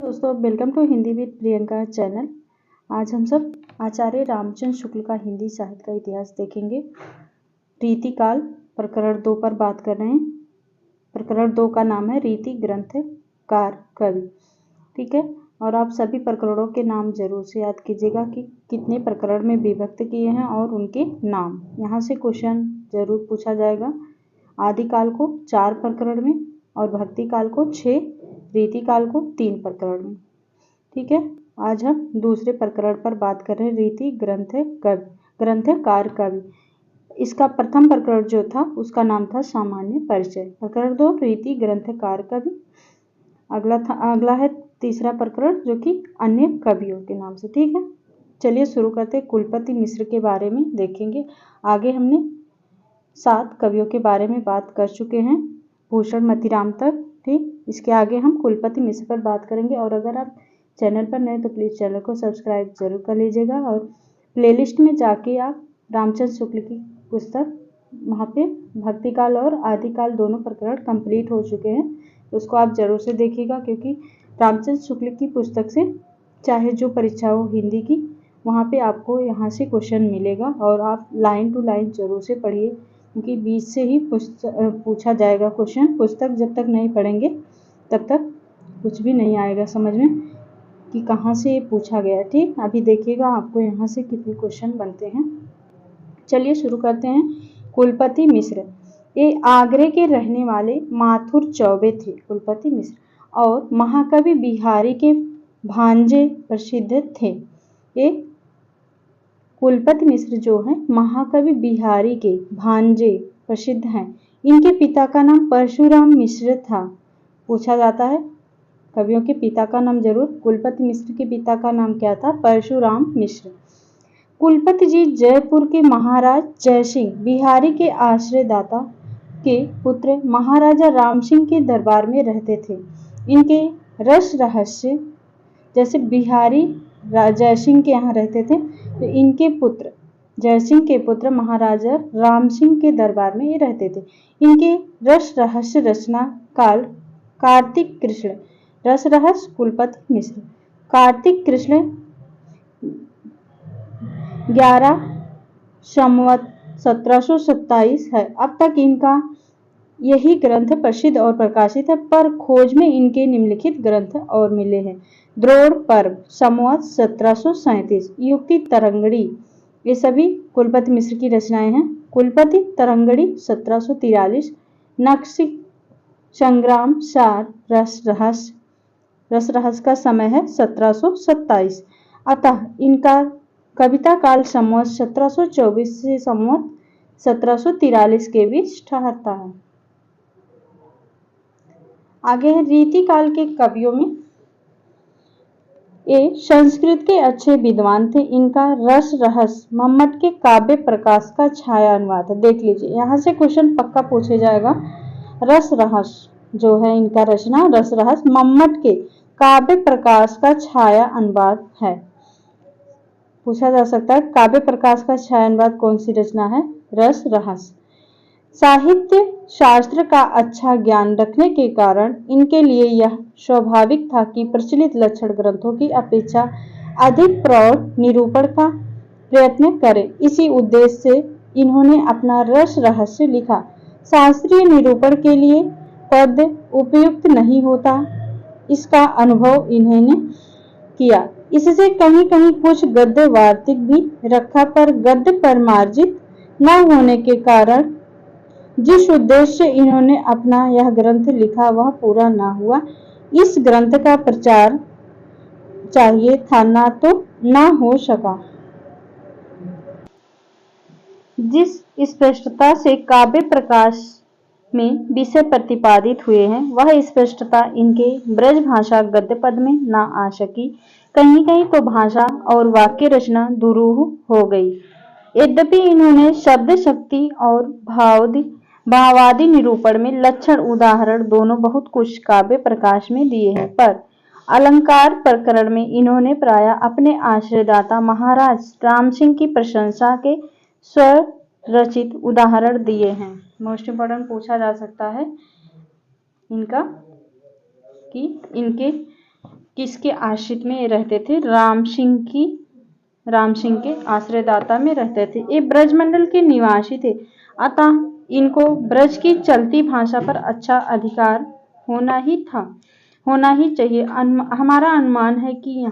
दोस्तों, welcome to Hindi with Priyanka channel. आज हम सब आचार्य रामचंद्र शुक्ल का हिंदी साहित्य का इतिहास देखेंगे। रीतिकाल प्रकरण 2 पर बात कर रहे हैं। प्रकरण 2 का नाम है रीति ग्रंथकार कवि। ठीक है, और आप सभी प्रकरणों के नाम जरूर से याद कीजिएगा कि कितने प्रकरण में विभक्त किए हैं और उनके नाम। यहाँ से क्वेश्चन जरूर पूछा जाएगा। आदिकाल को 4 प्रकरण में और भक्ति काल को 6, रीतिकाल को 3 प्रकरण में। ठीक है, आज हम दूसरे प्रकरण पर बात कर रहे हैं, रीति ग्रंथकार कवि। इसका प्रथम प्रकरण जो था उसका नाम था सामान्य परिचय। प्रकरण 2 रीति ग्रंथकार कवि। अगला है तीसरा प्रकरण जो कि अन्य कवियों के नाम से। ठीक है, चलिए शुरू करते हैं। कुलपति मिश्र के बारे में देखेंगे। आगे हमने 7 कवियों के बारे में बात कर चुके हैं, भूषण मतीराम तक। ठीक, इसके आगे हम कुलपति मिश्र पर बात करेंगे। और अगर आप चैनल पर नए तो प्लीज़ चैनल को सब्सक्राइब जरूर कर लीजिएगा और प्लेलिस्ट में जाके आप रामचंद्र शुक्ल की पुस्तक, वहाँ पे भक्तिकाल और आदिकाल दोनों प्रकरण कंप्लीट हो चुके हैं, उसको आप जरूर से देखिएगा। क्योंकि रामचंद्र शुक्ल की पुस्तक से चाहे जो परीक्षा हो हिंदी की, वहाँ पे आपको यहाँ से क्वेश्चन मिलेगा और आप लाइन टू लाइन जरूर से पढ़िए, क्योंकि बीच से ही पूछा जाएगा क्वेश्चन। पुस्तक जब तक नहीं पढ़ेंगे तब तक कुछ भी नहीं आएगा समझ में कि कहाँ से ये पूछा गया। ठीक, अभी देखिएगा आपको यहाँ से कितने क्वेश्चन बनते हैं। चलिए शुरू करते हैं। कुलपति मिश्र ये आगरे के रहने वाले माथुर चौबे थे। कुलपति मिश्र और महाकवि बिहारी के भांजे प्रसिद्ध थे। ये कुलपति मिश्र जो है महाकवि बिहारी के भांजे प्रसिद्ध हैं। इनके पिता का नाम परशुराम मिश्र था। पूछा जाता है कवियों के पिता का नाम जरूर। कुलपति मिश्र के पिता का नाम क्या था? परशुराम मिश्र। कुलपति जी जयपुर के महाराज जयसिंह बिहारी के आश्रयदाता के पुत्र महाराजा राम सिंह के दरबार में रहते थे। इनके रस रहस्य, जैसे बिहारी जयसिंह के यहाँ रहते थे, तो इनके पुत्र जयसिंह के पुत्र महाराजा राम सिंह के दरबार में ये रहते थे। इनके रस रहस्य रचना काल कार्तिक कृष्ण। रस रहस्य कुलपति मिश्र। कार्तिक कृष्ण 11 संवत 1727 है। अब तक इनका यही ग्रंथ प्रसिद्ध और प्रकाशित है, पर खोज में इनके निम्नलिखित ग्रंथ और मिले हैं। द्रोण पर्व संवत 1737, युक्ति तरंगड़ी, ये सभी कुलपति मिश्र की रचनाएं हैं। कुलपति तरंगड़ी 1743, नक्शी संग्राम सार रस रहस्य का समय है 1727। अतः इनका कविता काल संवत 1724 से संवत 1743 के बीच ठहरता है। आगे है रीतिकाल के कवियों में ये संस्कृत के अच्छे विद्वान थे। इनका रस रहस्य मम्मट के काव्य प्रकाश का छाया अनुवाद है। देख लीजिए, यहाँ से क्वेश्चन पक्का पूछे जाएगा। रस रहस्य जो है इनका रचना, रस रहस्य मम्मट के काव्य प्रकाश का छाया अनुवाद है। पूछा जा सकता है काव्य प्रकाश का छाया अनुवाद कौन सी रचना है? रस रहस्य। साहित्य शास्त्र का अच्छा ज्ञान रखने के कारण इनके लिए यह स्वाभाविक था कि प्रचलित लक्षण ग्रंथों की अपेक्षा अधिक प्रौढ़ निरूपण का प्रयत्न करें। इसी उद्देश्य से इन्होंने अपना रस रहस्य लिखा। शास्त्रीय निरूपण के लिए पद उपयुक्त नहीं होता, इसका अनुभव इन्होंने किया। इससे कहीं कहीं कुछ गद्य वार्तिक भी रखा, पर गद्य पर मार्जित न होने के कारण जिस उद्देश्य इन्होंने अपना यह ग्रंथ लिखा वह पूरा न हुआ। इस ग्रंथ का प्रचार चाहिए था ना तो न हो सका। जिस स्पष्टता से काव्य प्रकाश में विषय प्रतिपादित हुए हैं, वह स्पष्टता इनके ब्रज भाषा गद्य पद में न आ सकी। कहीं कहीं तो भाषा और वाक्य रचना दुरूह हो गई। यद्यपि इन्होंने शब्द शक्ति और भावादि निरूपण में लक्षण उदाहरण दोनों बहुत कुछ काव्य प्रकाश में दिए हैं, पर अलंकार प्रकरण में इन्होंने प्राय अपने आश्रयदाता महाराज राम सिंह की प्रशंसा के स्वरचित उदाहरण दिए हैं। मोस्ट इम्पोर्टेंट पूछा जा सकता है इनका कि इनके किसके आश्रित में रहते थे? राम सिंह के आश्रयदाता में रहते थे। ये ब्रजमंडल के निवासी थे, अतः इनको ब्रज की चलती भाषा पर अच्छा अधिकार होना ही चाहिए। हमारा अनुमान है कि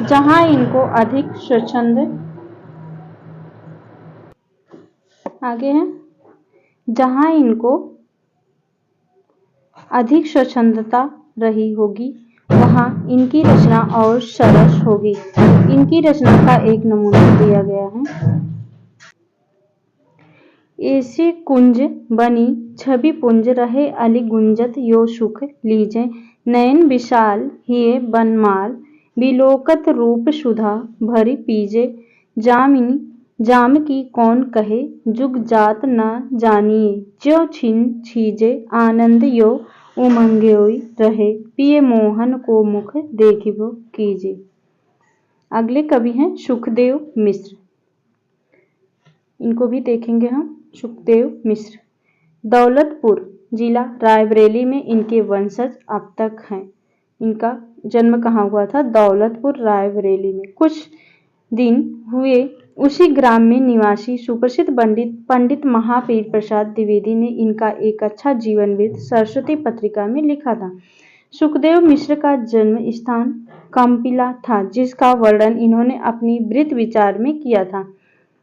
जहां इनको अधिक स्वच्छंद आगे है जहां इनको अधिक स्वच्छंदता रही होगी वहां इनकी रचना और सरस होगी। इनकी रचना का एक नमूना दिया गया है। ऐसे कुंज बनी छवि पुंज रहे अली गुंजत यो सुख लीजे नयन विशाल हिये बनमाल बिलोकत रूप सुधा भरी पीजे जाम की कौन कहे जुग जात न जानिए ज्यो छिन छीजे आनंद यो उमंग्योई रहे पिए मोहन को मुख देखिबो कीजे। अगले कवि हैं सुखदेव मिश्र, इनको भी देखेंगे हम। सुखदेव मिश्र दौलतपुर जिला रायबरेली में इनके वंशज अब तक हैं। इनका जन्म कहाँ हुआ था? दौलतपुर रायबरेली में। कुछ दिन हुए उसी ग्राम में निवासी सुप्रसिद्ध पंडित महावीर प्रसाद द्विवेदी ने इनका एक अच्छा जीवन वृत्त सरस्वती पत्रिका में लिखा था। सुखदेव मिश्र का जन्म स्थान कंपिला था, जिसका वर्णन इन्होंने अपनी वृत्त विचार में किया था।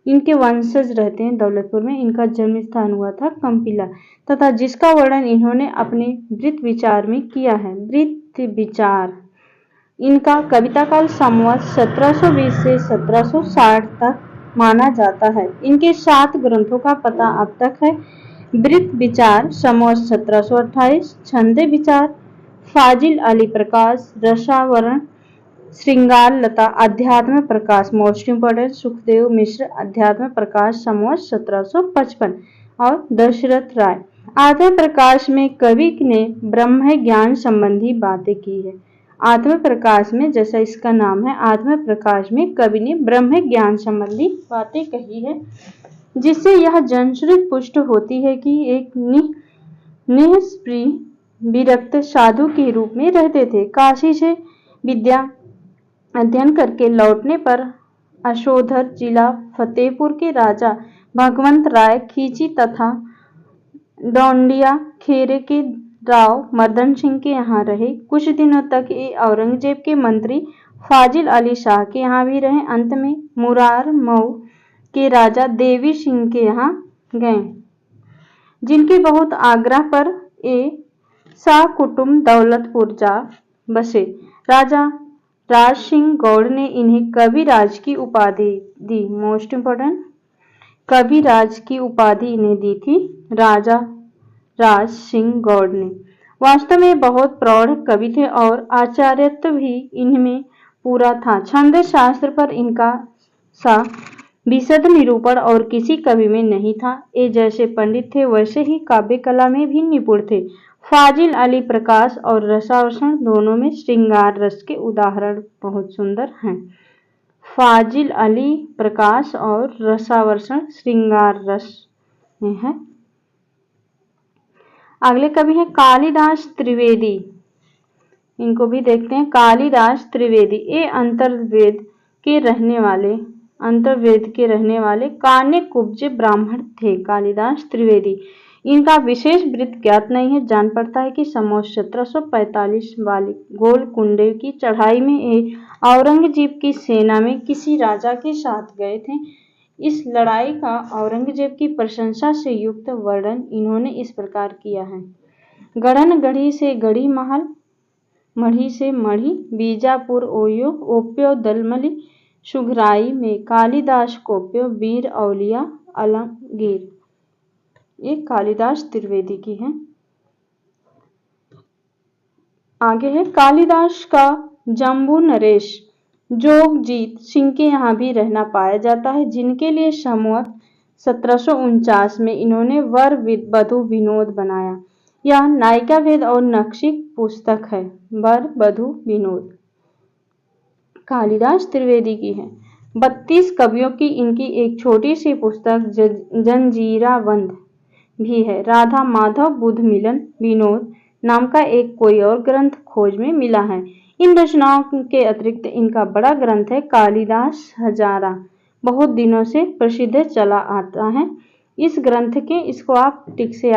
इनके वंशज रहते हैं दौलतपुर में। इनका जन्म स्थान हुआ था कंपिला तथा जिसका वर्णन इन्होंने अपने वृत्त विचार में किया है। वृत्त विचार इनका कविता काल संवत 1720 से 1760 तक माना जाता है। इनके 7 ग्रंथों का पता अब तक है। वृत्त विचार संवत 1728, छंद विचार, फाजिल अली प्रकाश, रसावरण, श्रृंगार लता, अध्यात्म प्रकाश, मोस्ट इंपोर्टेंट सुखदेव मिश्र अध्यात्म प्रकाश संवत 1755 और दशरथ राय। आत्म प्रकाश में कवि ने ब्रह्म ज्ञान संबंधी बातें की है। आत्म प्रकाश में, जैसा इसका नाम है, आत्म प्रकाश में कवि ने ब्रह्म ज्ञान संबंधी बातें कही है, जिससे यह जनश्रुति पुष्ट होती है कि एक निष्प्रिय विरक्त साधु के रूप में रहते थे। काशी से विद्या अध्ययन करके लौटने पर अशोधर जिला फतेहपुर के राजा भगवंत राय खींची तथा डोंडिया खेरे के राव मर्दन सिंह के यहाँ रहे। कुछ दिनों तक ये औरंगजेब के मंत्री फाजिल अली शाह के यहाँ भी रहे। अंत में मुरार मऊ के राजा देवी सिंह के यहाँ गए, जिनके बहुत आग्रह पर ये शाह कुटुंब दौलतपुर जा बसे। राजा राज सिंह गौड़ ने इन्हें कविराज की उपाधि दी। मोस्ट इंपोर्टेंट, कविराज की उपाधि इन्हें दी थी राजा राज सिंह गौड़ ने। वास्तव में बहुत प्रौढ़ कवि थे और आचार्यत्व भी इनमें पूरा था। छंद शास्त्र पर इनका सा विशद निरूपण और किसी कवि में नहीं था। ये जैसे पंडित थे वैसे ही काव्य कला में भी निपुण थे। फाजिल अली प्रकाश और रसावरण दोनों में श्रृंगार रस के उदाहरण बहुत सुंदर हैं। फाजिल अली प्रकाश और रसावरण श्रृंगार रस में है। अगले कवि हैं कालिदास त्रिवेदी, इनको भी देखते हैं। कालिदास त्रिवेदी ये अंतर्वेद के रहने वाले कान्य कुब्ज ब्राह्मण थे। कालिदास त्रिवेदी, इनका विशेष वृत्त ज्ञात नहीं है। जान पड़ता है कि संवत 1745 वाली गोलकुंडे की चढ़ाई में ये औरंगजेब की सेना में किसी राजा के साथ गए थे। इस लड़ाई का औरंगजेब की प्रशंसा से युक्त वर्णन इन्होंने इस प्रकार किया है। गढ़न गढ़ी से गढ़ी महल, मढ़ी से मढ़ी, बीजापुर ओयो ओप्यो दलमली, सुघराई में कालिदास कोप्यो वीर औलिया अलंगीर। ये कालिदास त्रिवेदी की है। आगे है कालिदास का जम्बू नरेश जोगजीत सिंह के यहाँ भी रहना पाया जाता है, जिनके लिए संवत 1749 में इन्होंने वर वधु विनोद बनाया। यह नायिका भेद और नक्शिक पुस्तक है। वर वधु विनोद कालिदास त्रिवेदी की है। 32 कवियों की इनकी एक छोटी सी पुस्तक जंजीरावंध भी है। राधा माधव बुध मिलन विनोद नाम का एक कोई और ग्रंथ खोज में मिला है। इन रचनाओं के अतिरिक्त इनका बड़ा ग्रंथ है कालिदास हजारा, बहुत दिनों से प्रसिद्ध चला आता है। इस ग्रंथ के इसको आप ट्रिक से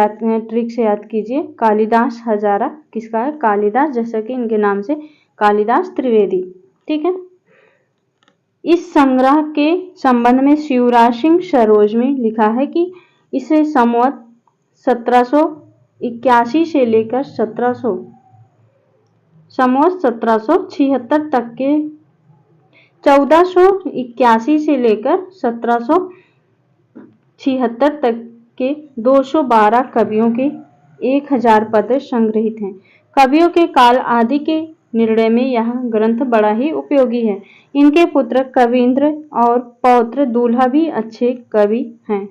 याद कीजिए। कालिदास हजारा किसका है? कालिदास, जैसा कि इनके नाम से कालिदास त्रिवेदी। ठीक है। इस संग्रह के संबंध में शिवराज सिंह सरोज में लिखा है कि इसे संवत 1781 से लेकर 1776 तक के 1481 से लेकर 1776 तक के 212 कवियों के 1000 पद संग्रहित हैं। कवियों के काल आदि के निर्णय में यह ग्रंथ बड़ा ही उपयोगी है। इनके पुत्र कवींद्र और पौत्र दूल्हा भी अच्छे कवि हैं।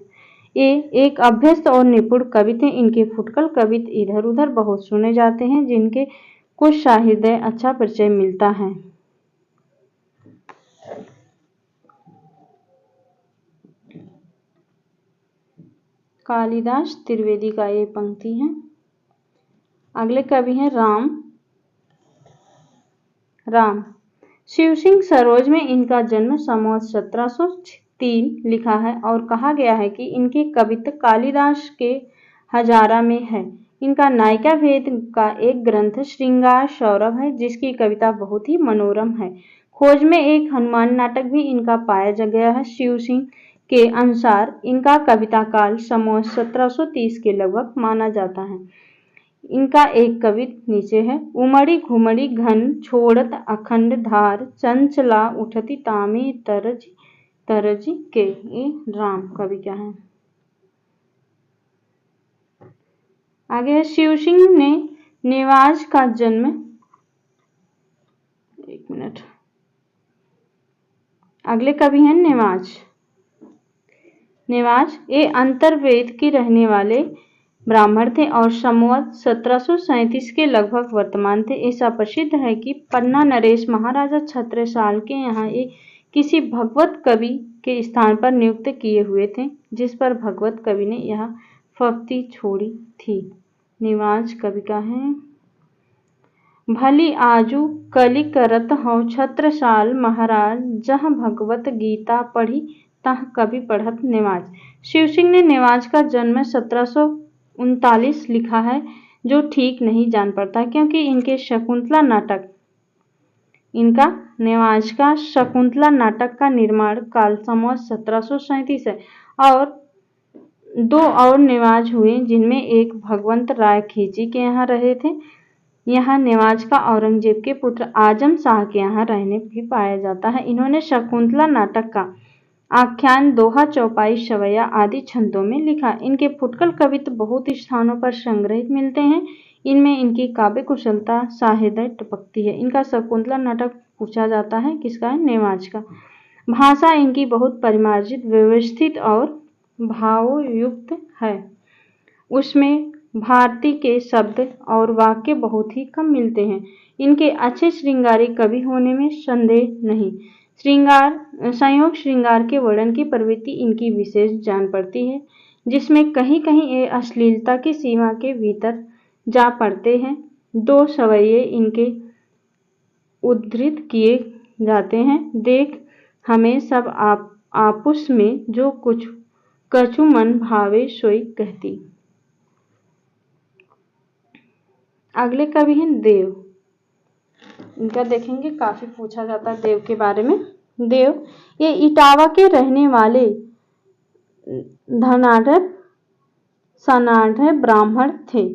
ये एक अभ्यस्त और निपुण कवि थे। इनके फुटकल कवित इधर उधर बहुत सुने जाते हैं, जिनके कुछ साहित्य अच्छा परिचय मिलता है। कालिदास त्रिवेदी का ये पंक्ति है। अगले कवि हैं राम। शिव सिंह सरोज में इनका जन्म संवत 1703 लिखा है और कहा गया है कि इनकी कविता कालिदास के हजारा में है। इनका नायिका भेद का एक ग्रंथ श्रृंगार सौरभ है, जिसकी कविता बहुत ही मनोरम है। खोज में एक हनुमान नाटक भी इनका पाया गया है। शिव सिंह के अनुसार इनका कविता काल संवत 1730 के लगभग माना जाता है। इनका एक कवित नीचे है। उमड़ी घुमड़ी घन छोड़त अखंड धार, चंचला उठती तामे तरज के। ये राम कवि क्या है। आगे है शिव सिंह ने नेवाज का जन्म, एक मिनट, अगले कवि हैं नेवाज ये अंतर्वेद के रहने वाले ब्राह्मण थे और संवत 1737 के लगभग वर्तमान थे। ऐसा प्रसिद्ध है कि पन्ना नरेश महाराजा छत्रसाल के यहाँ एक किसी भगवत कवि के स्थान पर नियुक्त किए हुए थे, जिस पर भगवत कवि ने यह फप्ती छोड़ी थी। नेवाज कवि का है। भली आजू कलि करत हौ छत्रसाल महाराज, जह भगवत गीता पढ़ी तह कवि पढ़त नेवाज। शिव सिंह ने नेवाज का जन्म 1739 लिखा है, जो ठीक नहीं जान पड़ता, क्योंकि नेवाज का शकुंतला नाटक का निर्माण काल संवत 1737 है और 2 और नेवाज हुए, जिनमें एक भगवंत राय खींची के यहाँ रहे थे। यहाँ नेवाज का औरंगजेब के पुत्र आजम शाह के यहाँ रहने भी पाया जाता है। इन्होंने शकुंतला नाटक का आख्यान, दोहा, चौपाई, सवैया आदि छंदों में लिखा। इनके फुटकल कवित्व बहुत स्थानों पर संग्रहित मिलते हैं। इनमें इनकी काव्य कुशलता साहित्य टपकती है। इनका शकुंतला नाटक पूछा जाता है, किसका है? नेवाज का। भाषा इनकी बहुत परिमार्जित, व्यवस्थित और भावयुक्त है। उसमें भारती के शब्द और वाक्य बहुत ही कम मिलते हैं। इनके अच्छे श्रृंगारी कवि होने में संदेह नहीं। संयोग श्रृंगार के वर्णन की प्रवृत्ति इनकी विशेष जान पड़ती है, जिसमें कहीं कहीं ये अश्लीलता की सीमा के भीतर जा पड़ते हैं। 2 सवैये इनके उद्धृत किए जाते हैं। देख हमें सब आपुस में जो कुछ कछु मन भावे सोई कहती। अगले कवि हैं देव। इनका देखेंगे, काफी पूछा जाता है देव के बारे में। देव ये इटावा के रहने वाले धनाढ़ सनाढ़ ब्राह्मण थे।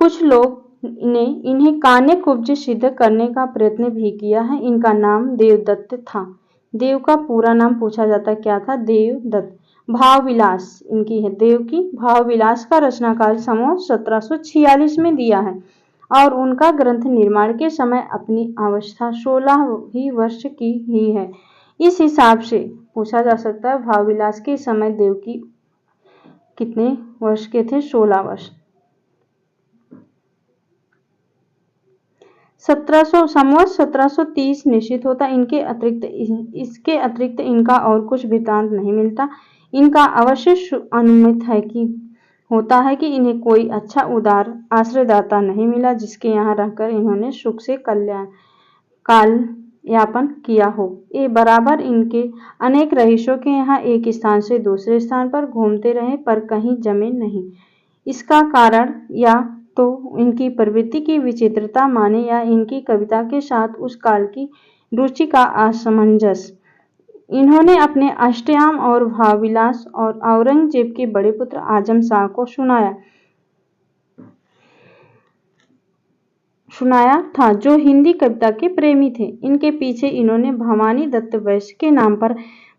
कुछ लोग ने इन्हें कान्य कुब्ज सिद्ध करने का प्रयत्न भी किया है। इनका नाम देवदत्त था। देव का पूरा नाम पूछा जाता, क्या था? देवदत्त। भावविलास इनकी है। देव की भावविलास का रचनाकाल संवत 1746 में दिया है और उनका ग्रंथ निर्माण के समय अपनी अवस्था 16 ही वर्ष की ही है। इस हिसाब से पूछा जा सकता है भावविलास के समय देव की कितने वर्ष के थे? 16 वर्ष। 1730 निश्चित होता। इसके अतिरिक्त इनका और कुछ वृत्तांत नहीं मिलता। इनका अवश्य अनुमित है कि होता है कि इन्हें कोई अच्छा उदार आश्रयदाता नहीं मिला, जिसके यहाँ रहकर इन्होंने सुख से कल्याण काल यापन किया हो। ये बराबर इनके अनेक रईसों के यहाँ एक स्थान से दूसरे स्थान पर घूमते रहे पर कहीं जमे नहीं। इसका कारण या तो इनकी प्रवृत्ति की विचित्रता माने या इनकी कविता के साथ उस काल की रुचि का असमंजस। इन्होंने अपने अष्टयाम और भावविलास और औरंगजेब के बड़े पुत्र आजम शाह को सुनाया था, जो हिंदी कविता के प्रेमी थे। इनके पीछे इन्होंने भवानी दत्त वैश्य के नाम पर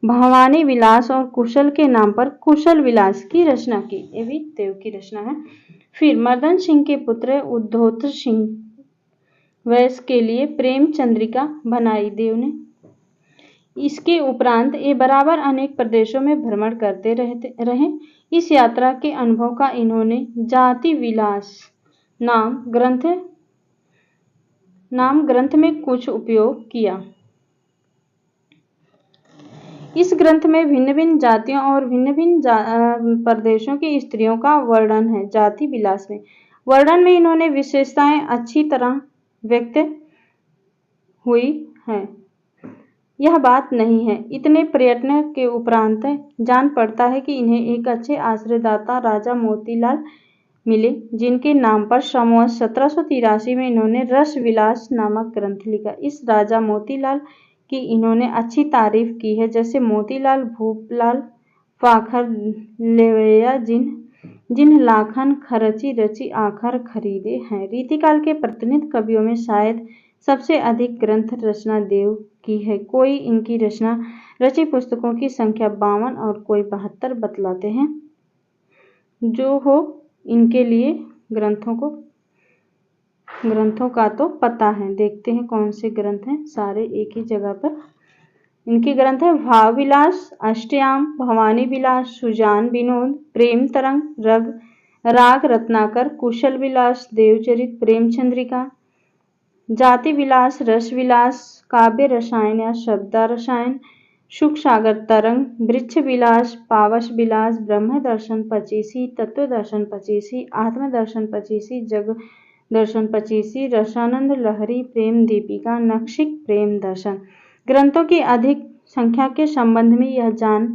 भवानी विलास और कुशल के नाम पर कुशल विलास की रचना की। ये भी देव की रचना है। फिर मर्दन सिंह के पुत्र उद्धोत सिंह वैश्य के लिए प्रेम चंद्रिका बनाई देव ने। इसके उपरांत ये बराबर अनेक प्रदेशों में भ्रमण करते रहे। इस यात्रा के अनुभव का इन्होंने जाति विलास नाम ग्रंथ में कुछ उपयोग किया। इस ग्रंथ में भिन्न भिन्न जातियों और भिन्न भिन्न प्रदेशों की स्त्रियों का वर्णन है। जाति विलास में वर्णन में इन्होंने विशेषताएं अच्छी तरह व्यक्त हुई है। यह बात नहीं है। इतने प्रयत्न के उपरांत जान पड़ता है कि इन्हें एक अच्छे आश्रयदाता राजा मोतीलाल मिले, जिनके नाम पर संवत 1783 में इन्होंने रस विलास नामक ग्रंथ लिखा। इस राजा मोतीलाल की इन्होंने अच्छी तारीफ की है, जैसे मोतीलाल भूपलाल पाखर लेवैया जिन लाखन खरची रची आखर खरीदे हैं। रीतिकाल के प्रतिनिधि कवियों में शायद सबसे अधिक ग्रंथ रचना देव की है। कोई इनकी रची पुस्तकों की संख्या 52 और कोई 72 बतलाते हैं। जो हो इनके लिए ग्रंथों का तो पता है। देखते हैं कौन से ग्रंथ हैं, सारे एक ही जगह पर। इनके ग्रंथ है भाव विलास, अष्टयाम, भवानी विलास, सुजान विनोद, प्रेम तरंग, राग रत्नाकर, कुशल विलास, देवचरित, प्रेम चंद्रिका, जाति विलास, रस विलास, काव्य रसायन या शब्द रसायन, सुख सागर तरंग, वृक्ष विलास, पावस विलास, ब्रह्म दर्शन 25, तत्व दर्शन 25, आत्म दर्शन 25, जग दर्शन 25, रसानंद लहरी, प्रेम दीपिका, नक्षिक प्रेम दर्शन। ग्रंथों की अधिक संख्या के संबंध में यह जान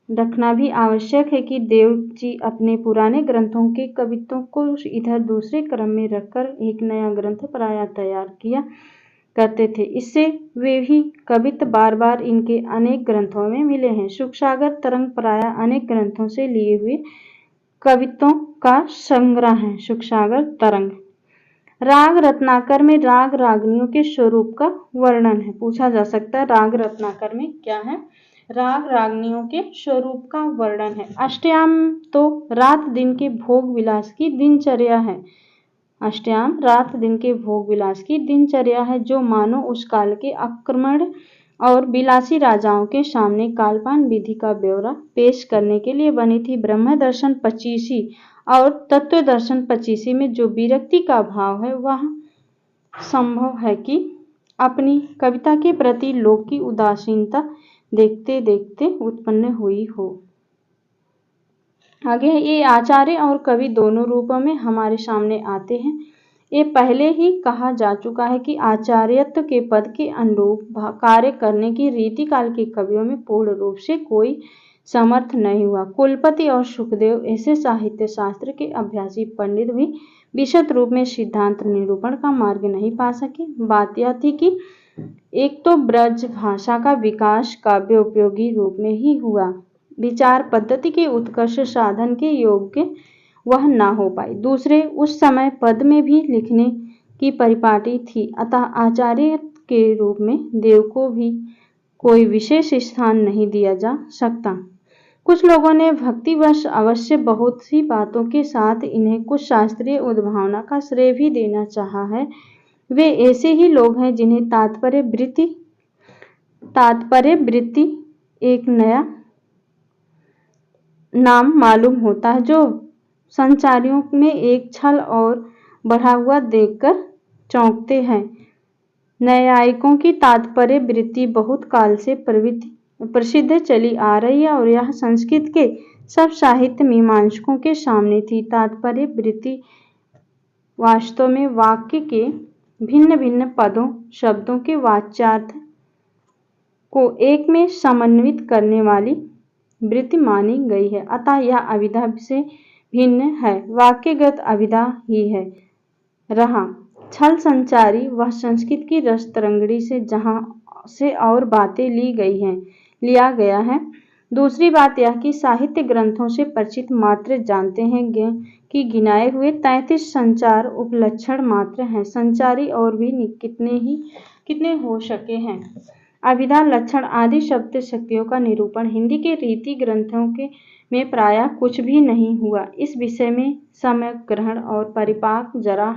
रखना भी आवश्यक है कि देव जी अपने पुराने ग्रंथों के कवित्वों को इधर दूसरे क्रम में रखकर एक नया ग्रंथ प्रायः तैयार किया करते थे। इससे वे भी कवित्व बार बार इनके अनेक ग्रंथों में मिले हैं। सुख सागर तरंग प्रायः अनेक ग्रंथों से लिए हुए कवित्वों का संग्रह है। सुख सागर तरंग। राग रत्नाकर में राग रागनियों के स्वरूप का वर्णन है। पूछा जा सकता है राग रत्नाकर में क्या है? राग रागनियों के स्वरूप का वर्णन है। अष्टयाम तो रात दिन के भोग विलास की दिनचर्या है। अष्टयाम रात दिन के भोग विलास की दिनचर्या है, जो मानो उस काल के आक्रमण और विलासी राजाओं के सामने कालपान विधि का ब्यौरा पेश करने के लिए बनी थी। ब्रह्म दर्शन 25 और तत्व दर्शन 25 में जो विरक्ति का भाव है, वह संभव है कि अपनी कविता के प्रति लोक की उदासीनता देखते देखते उत्पन्न हुई हो। आगे ये आचार्य और कवि दोनों रूपों में हमारे सामने आते हैं। ये पहले ही कहा जा चुका है कि आचार्यत्व के पद के अनुरूप कार्य करने की रीति काल के कवियों में पूर्ण रूप से कोई समर्थ नहीं हुआ। कुलपति और सुखदेव ऐसे साहित्य शास्त्र के अभ्यासी पंडित भी विशद रूप में सिद्धांत निरूपण का मार्ग नहीं पा सके। बात यह थी कि एक तो ब्रज भाषा का विकास काव्य उपयोगी रूप में ही हुआ, विचार पद्धति के उत्कर्ष साधन के योग्य वह ना हो पाई। दूसरे, उस समय पद में भी लिखने की परिपाटी थी, अतः आचार्य के रूप में देव को भी कोई विशेष स्थान नहीं दिया जा सकता। कुछ लोगों ने भक्तिवश अवश्य बहुत सी बातों के साथ इन्हें कुछ शास्त्रीय उद्भावना का श्रेय भी देना चाहा है। वे ऐसे ही लोग हैं जिन्हें तात्पर्य वृत्ति एक नया नाम मालूम होता है, जो संचारियों में एक छल और बढ़ा हुआ देखकर चौंकते हैं। न्यायिकों की तात्पर्य वृत्ति बहुत काल से प्रसिद्ध चली आ रही है और यह संस्कृत के सब साहित्य मीमांसकों के सामने थी। तात्पर्य वृत्ति वास्तव में वाक्य के भिन्न भिन्न पदों शब्दों के वाच्यार्थ को एक में समन्वित करने वाली वृत्ति मानी गई है, अतः यह अभिधा से भिन्न है, वाक्यगत अभिधा ही है। रहा छल संचारी, वह संस्कृत की रस तरंगड़ी से जहाँ से और बातें ली गई हैं लिया गया है। दूसरी बात यह कि साहित्य ग्रंथों से परिचित मात्र जानते हैं कि गिनाए हुए 33 संचार उपलक्षण मात्र हैं। संचारी और भी कितने हो सके हैं। अभिधा, लक्षण आदि शब्द शक्तियों का निरूपण हिंदी के रीति ग्रंथों में प्रायः कुछ भी नहीं हुआ। इस विषय में समय ग्रहण और परिपाक जरा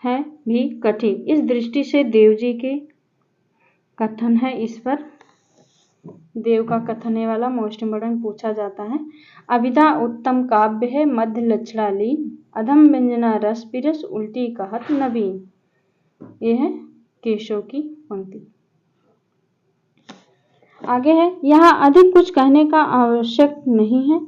है भी कठिन। इस दृष्टि से देव जी के कथन है, इस पर देव का कथन है वाला मोस्ट इम्पोर्टेंट पूछा जाता है। अभिधा उत्तम काव्य है, मध्य लक्षणालीन, अधम व्यंजना रस पिरस, उल्टी कहत नवीन। ये है केशव की पंक्ति। आगे है, यहाँ अधिक कुछ कहने का आवश्यक नहीं है।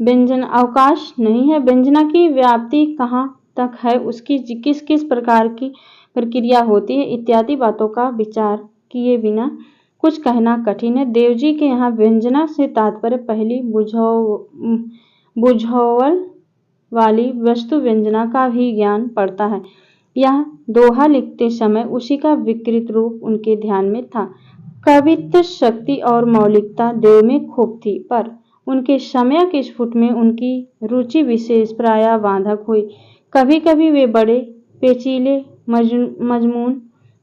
व्यंजन अवकाश नहीं है। व्यंजना की व्याप्ति कहाँ तक है, उसकी किस किस प्रकार की प्रक्रिया होती है इत्यादि बातों का विचार किए बिना कुछ कहना कठिन है। देव जी के यहाँ व्यंजना से तात्पर्य पहली बुझावल वाली वस्तु व्यंजना का भी ज्ञान पड़ता है। यह दोहा लिखते समय उसी का विकृत रूप उनके ध्यान में था। कवित्व शक्ति और मौलिकता देव में खूब थी, पर उनके सम्यक स्फुट में उनकी रुचि विशेष प्रायः बाधक हुई। कभी कभी वे बड़े पेचीले मजमून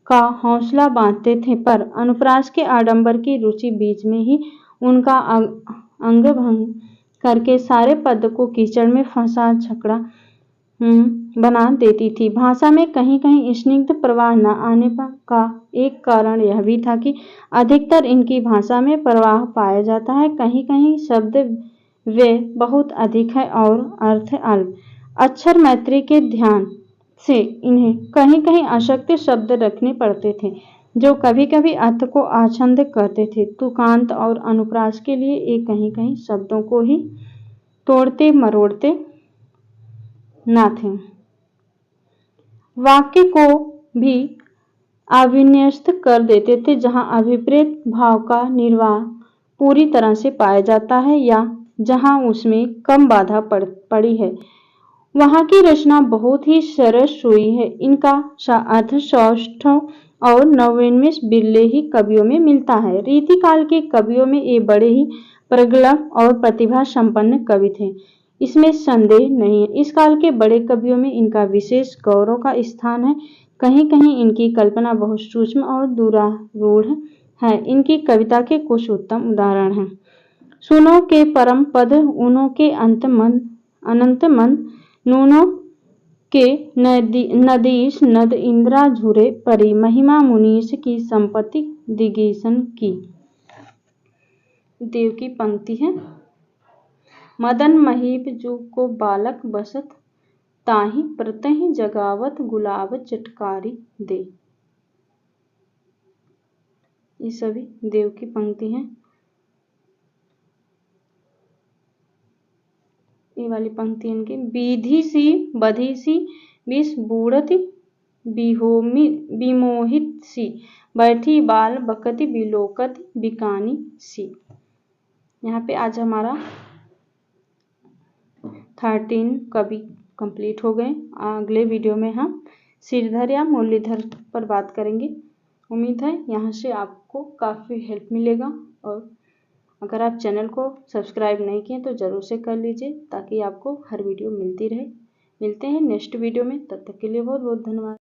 का हौसला बांधते थे, पर अनुप्रास के आडंबर की रुचि बीच में ही उनका अंगभंग करके सारे पद को कीचड़ में फंसा छकड़ा बना देती थी। भाषा में कहीं कहीं स्निग्ध प्रवाह न आने का एक कारण यह भी था कि अधिकतर इनकी भाषा में प्रवाह पाया जाता है, कहीं कहीं शब्द व्यय बहुत अधिक है और अर्थ अल्प। अक्षर मैत्री के ध्यान से इन्हें कहीं कहीं अशक्त शब्द रखने पड़ते थे, जो कभी कभी अर्थ को आच्छादित करते थे। तुकांत और अनुप्रास के लिए ये कहीं कहीं शब्दों को ही तोड़ते मरोड़ते न थे, वाक्य को भी अविन्यस्त कर देते थे, जहां अभिप्रेत भाव का निर्वाह पूरी तरह से पाया जाता है या जहां उसमें कम बाधा पड़ी है, वहां की रचना बहुत ही सरस हुई है। इनका अर्थ सौष्ठव और नवीनमें बिरले ही कवियों में मिलता है। रीतिकाल के कवियों में ये बड़े ही प्रगल्भ और प्रतिभा संपन्न कवि थे, इसमें संदेह नहीं है। इस काल के बड़े कवियों में इनका विशेष गौरव का स्थान है। कहीं कहीं इनकी कल्पना बहुत सूक्ष्म और दूरारूढ़ है। इनकी कविता के कुछ उत्तम उदाहरण हैं। सुनो के परम पद उनो के अनंत मंद, नूनो के नदीश नद इंद्रा झुरे परी, महिमा मुनीश की संपत्ति दिगीसन की। देव की पंक्ति है, मदन महीप जू को बालक बसत, ताहि प्रतहि जगावत गुलाब चटकारी दे। ये सभी देव की पंक्ति हैं। ये वाली पंक्ति इनकी, विधि सी बधी सी विष बूढ़ति विमोहित सी, बैठी बाल बकति बिलोकत बिकानी सी। यहाँ पे आज हमारा 13 कवि कंप्लीट हो गए। अगले वीडियो में हम सिरधर या मुरलीधर पर बात करेंगे। उम्मीद है यहाँ से आपको काफ़ी हेल्प मिलेगा, और अगर आप चैनल को सब्सक्राइब नहीं किए तो ज़रूर से कर लीजिए, ताकि आपको हर वीडियो मिलती रहे। मिलते हैं नेक्स्ट वीडियो में, तब तक के लिए बहुत बहुत धन्यवाद।